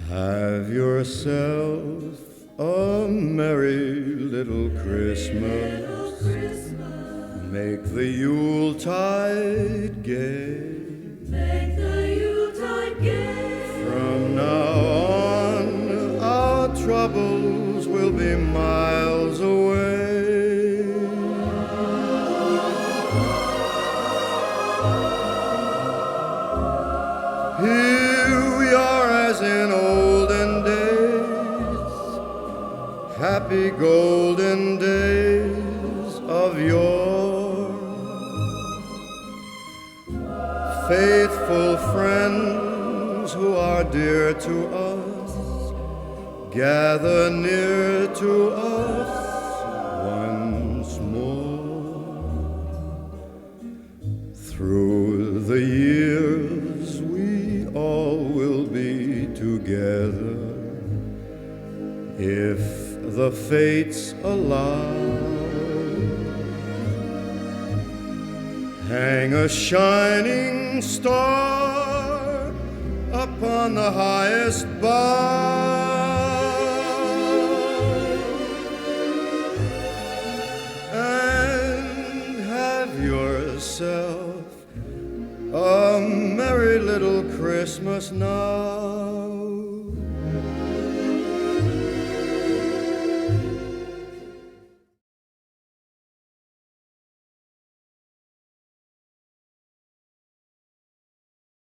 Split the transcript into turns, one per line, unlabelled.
Have yourself a merry little Christmas. Make the Yuletide gay.
Make the Yuletide gay.
From now on, our troubles will be miles away. Here we are as in olden days, happy golden days of yore. Faithful friends who are dear to us, gather near to us once more. Through the years we all will be together, if the fates allow. Hang a shining star upon the highest bough, and have yourself a merry little Christmas now.